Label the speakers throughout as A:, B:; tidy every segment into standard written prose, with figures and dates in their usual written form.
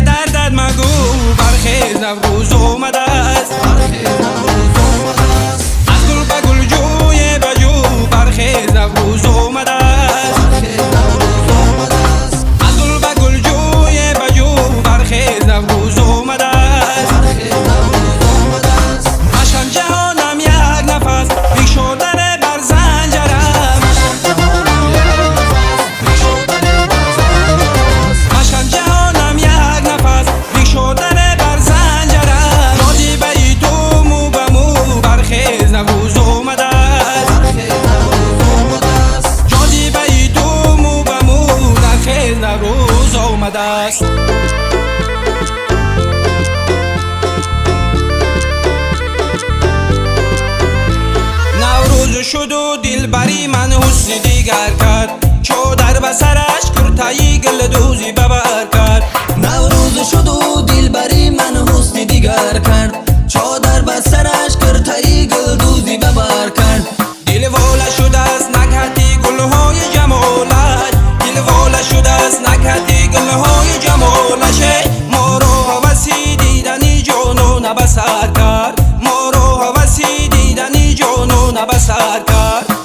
A: به دردت مگو، برخیز نوروز اومده است. از گل به گل جوی بجو، برخیز نوروز اومده است. از گل به گل جوی بجو، برخیز نوروز اومده است. مشان جهانم یک نفس بیک شدن بر زنجرم. مشان جهانم یک نفس بیک شدن بر زنجرم. جادی بی تو مو به مو، برخیز نوروز اومده است. جادی بی تو مو به مو، برخیز نوروز اومده است. نوروز شد و دلبری من حسن دیگر کرد، چادر به سرش کرتایی گل دوزی ببر کرد.
B: نوروز شد و دلبری من حسن دیگر کرد، چادر به سرش کرتایی گل دوزی ببر کرد.
A: دل واله شده است نکهتی گلهای جمالش، دل واله شده است نکهتی گلهای جمالش. ما رو هوسی دیدنی جانو نبسر کرد، ما رو هوسی دیدنی جانو نبسر کرد.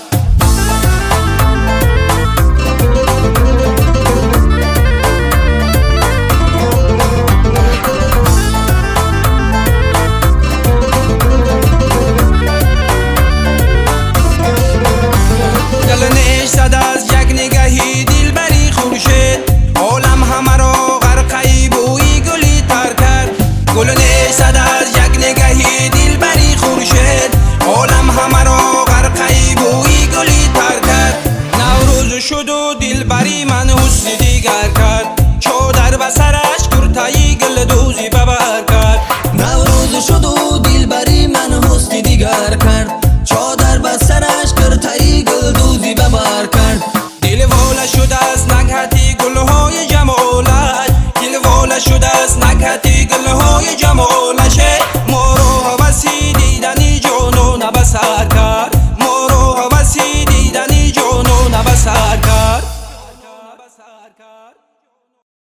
A: دل نیش زد از یک نگهی دلبری خورشید، عالم همه را غرقه بوی گلی تر کرد. گل نیش زد از یک نگهی دلبری خورشید، عالم همه را غرقه بوی گلی تر کرد. نوروز شد و دلبری من حسن دیگر کرد، چادر به سرش کرتایی گل دوزی ببر کرد.
B: نوروز شد و دلبری من حسن دیگر کرد، چادر به سرش کرتایی گل دوزی ببر کرد.
A: دل واله شده است نکهتی گلهای جمالش، دل واله شده است نکهتی گلهای جمالش.